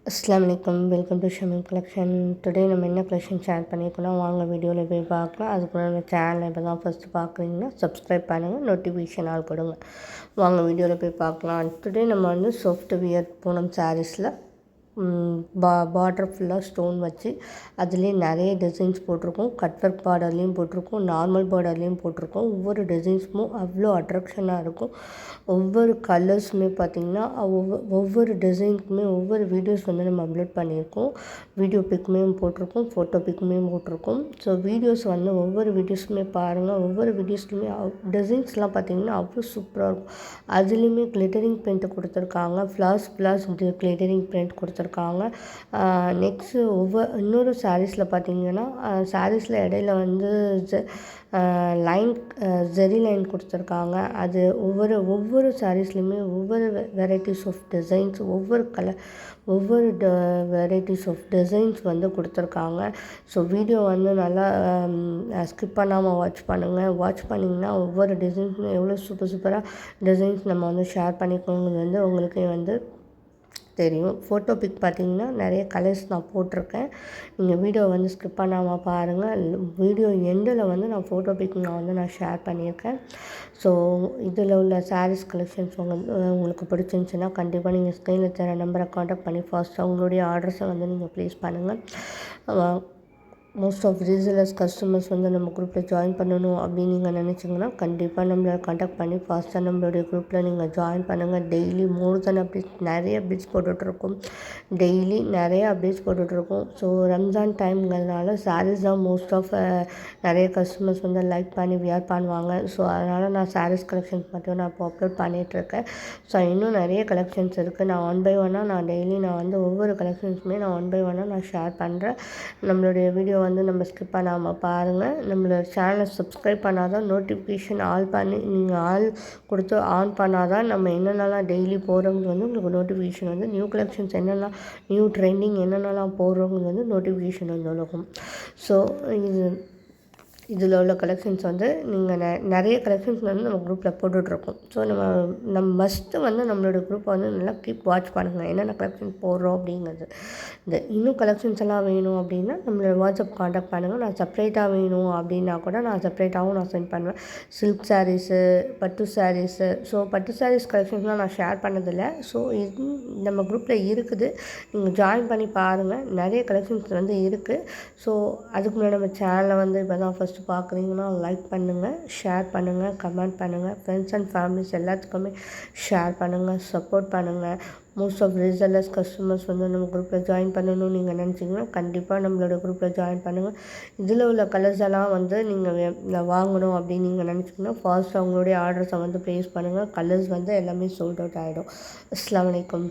அஸ்ஸலாமு அலைக்கும். Welcome to Shamim collection. Today நம்ம என்ன கலெக்ஷன் ஷேர் பண்ணியிருக்கோம் வாங்க வீடியோவில் போய் பார்க்கலாம். அதுக்கு நம்ம சேனலை இப்போ தான் ஃபஸ்ட்டு பார்க்குறீங்கன்னா சப்ஸ்கிரைப் பண்ணுங்கள், நோட்டிஃபிகேஷன் ஆல் கொடுங்க. வாங்க வீடியோவில் போய் பார்க்கலாம். டுடே நம்ம வந்து சாஃப்ட் வியர் பூனம் சாரீஸில் பார்டர் ஃபுல்லாக ஸ்டோன் வச்சு அதுலேயே நிறைய டிசைன்ஸ் போட்டிருக்கோம். கட் ஒர்க் பார்டர்லேயும் போட்டிருக்கோம், நார்மல் பார்டர்லேயும் போட்டிருக்கோம். ஒவ்வொரு டிசைன்ஸும் அவ்வளோ அட்ராக்ஷனாக இருக்கும். ஒவ்வொரு கலர்ஸுமே பார்த்திங்கன்னா ஒவ்வொரு டிசைனுக்குமே ஒவ்வொரு வீடியோஸ் வந்து நம்ம அப்லோட் பண்ணியிருக்கோம். வீடியோ பிக்குமே போட்டிருக்கோம், ஃபோட்டோ பிக்குமே போட்டிருக்கோம். ஸோ வீடியோஸ் வந்து ஒவ்வொரு வீடியோஸுமே பாருங்கள். ஒவ்வொரு வீடியோஸ்லையுமே டிசைன்ஸ்லாம் பார்த்திங்கன்னா அவ்வளோ சூப்பராக இருக்கும். அதுலேயுமே கிளிட்டரிங் பெயிண்ட்டு கொடுத்துருக்காங்க, ஃப்ளார்ஸ் கிளிட்டரிங் பெயிண்ட் கொடுத்துருக்காங்க. நெக்ஸ்ட்டு இன்னொரு சாரீஸில் பார்த்திங்கன்னா சாரீஸில் இடையில வந்து லைன் ஜெரி லைன் கொடுத்துருக்காங்க. அது ஒவ்வொரு சாரீஸ்லையுமே ஒவ்வொரு வெரைட்டிஸ் ஆஃப் டிசைன்ஸ், ஒவ்வொரு வெரைட்டிஸ் ஆஃப் டிசைன்ஸ் வந்து கொடுத்துருக்காங்க. ஸோ வீடியோ வந்து நல்லா ஸ்கிப் பண்ணாமல் வாட்ச் பண்ணுங்கள். வாட்ச் பண்ணிங்கன்னா ஒவ்வொரு டிசைன்ஸுமே எவ்வளோ சூப்பராக டிசைன்ஸ் நம்ம வந்து ஷேர் பண்ணிக்கோங்கிறது வந்து உங்களுக்கே வந்து தெரியும். ஃபோட்டோ பிக் பார்த்திங்கன்னா நிறைய கலர்ஸ் நான் போட்டிருக்கேன். நீங்கள் வீடியோ வந்து ஸ்கிப் பண்ணாமல் பாருங்கள். வீடியோ எண்டில் வந்து நான் ஃபோட்டோ பிக் நான் ஷேர் பண்ணியிருக்கேன். ஸோ இதில் உள்ள சாரீஸ் கலெக்ஷன்ஸ் உங்களுக்கு பிடிச்சிருந்துச்சுன்னா கண்டிப்பாக நீங்கள் ஸ்க்ரீனில் தர நம்பரை காண்டாக்ட் பண்ணி ஃபாஸ்ட்டாக உங்களுடைய ஆர்டர்ஸை வந்து நீங்கள் ப்ளேஸ் பண்ணுங்கள். மோஸ்ட் ஆஃப் ரீசேலர்ஸ் கஸ்டமர்ஸ் வந்து நம்ம குரூப்பில் ஜாயின் பண்ணணும் அப்படின்னு நீங்கள் நினச்சிங்கன்னா கண்டிப்பாக நம்மளை காண்டாக்ட் பண்ணி ஃபாஸ்ட்டாக நம்மளுடைய குரூப்பில் நீங்கள் ஜாயின் பண்ணுங்கள். டெய்லி மோர் தென் அப்டேட்ஸ் நிறைய அப்டேட்ஸ் போட்டுட்ருக்கோம். ஸோ ரம்ஜான் டைம்ங்கிறதுனால சாரீஸ் தான் மோஸ்ட் ஆஃப் நிறைய கஸ்டமர்ஸ் வந்து லைக் பண்ணி வியர் பண்ணுவாங்க. ஸோ அதனால் நான் சாரீஸ் கலெக்ஷன்ஸ் மட்டும் நான் இப்போ அப்லோட் பண்ணிகிட்ருக்கேன். ஸோ இன்னும் நிறைய கலெக்ஷன்ஸ் இருக்குது. நான் ஒன் பை ஒன்னாக டெய்லி வந்து ஒவ்வொரு கலெக்ஷன்ஸுமே நான் ஒன் பை ஒன்னாக நான் ஷேர் பண்ணுறேன். நம்மளுடைய வீடியோ வந்து நம்ம ஸ்கிப் பண்ணாமல் பாருங்கள். நம்மளோட சேனலை சப்ஸ்கிரைப் பண்ணால் தான் நோட்டிஃபிகேஷன் ஆல் பண்ணி நீங்கள் ஆல் கொடுத்து ஆன் பண்ணால் தான் நம்ம என்னென்னலாம் டெய்லி போடுறோங்கிறது வந்து உங்களுக்கு நோட்டிஃபிகேஷன் வந்து நியூ கலெக்ஷன்ஸ் என்னெல்லாம் நியூ ட்ரெண்டிங் என்னென்னலாம் போடுறோங்கிறது வந்து நோட்டிஃபிகேஷன் வந்து உலகம். ஸோ இதில் உள்ள கலெக்ஷன்ஸ் வந்து நீங்கள் நிறைய கலெக்ஷன்ஸ் வந்து நம்ம குரூப்பில் போட்டுட்ருக்கோம். ஸோ நம்ம மஸ்ட்டு வந்து நம்மளோட குரூப்பை வந்து நல்லா கீப் வாட்ச் பண்ணுங்கள், என்னென்ன கலெக்ஷன்ஸ் போடுறோம் அப்படிங்கிறது. இன்னும் கலெக்ஷன்ஸ் எல்லாம் வேணும் அப்படின்னா நம்மளோட வாட்ஸ்அப் காண்டாக்ட் பண்ணுங்கள். நான் செப்பரேட்டாக வேணும் அப்படின்னா கூட நான் செப்பரேட்டாகவும் நான் சென்ட் பண்ணுவேன். சில்க் சாரீஸு, பட்டு சாரீஸு. ஸோ பட்டு சாரீஸ் கலெக்ஷன்ஸ்லாம் நான் ஷேர் பண்ணதில்லை. ஸோ இது நம்ம குரூப்பில் இருக்குது, நீங்கள் ஜாயின் பண்ணி பாருங்கள். நிறைய கலெக்ஷன்ஸ் வந்து இருக்குது. ஸோ அதுக்கு முன்னாடி நம்ம சேனலை வந்து இப்போ தான் ஃபஸ்ட்டு பார்க்குறீங்கன்னா லைக் பண்ணுங்கள், ஷேர் பண்ணுங்கள், கமெண்ட் பண்ணுங்கள். ஃப்ரெண்ட்ஸ் அண்ட் ஃபேமிலிஸ் எல்லாத்துக்குமே ஷேர் பண்ணுங்கள், சப்போர்ட் பண்ணுங்கள். மோஸ்ட் ஆஃப் ரீசேலர்ஸ் கஸ்டமர்ஸ் வந்து நம்ம குரூப்பில் ஜாயின் பண்ணணும்னு நீங்கள் நினச்சிங்கன்னா கண்டிப்பாக நம்மளோட குரூப்பில் ஜாயின் பண்ணுங்கள். இதில் உள்ள கலர்ஸ் எல்லாம் வந்து நீங்கள் வாங்கணும் அப்படின்னு நீங்கள் நினச்சிங்கன்னா ஃபாஸ்ட்டாக உங்களுடைய ஆர்டர்ஸை வந்து ப்ளேஸ் பண்ணுங்கள். கலர்ஸ் வந்து எல்லாமே சோல்ட் அவுட் ஆகிடும். அஸ்ஸலாமு அலைக்கும்.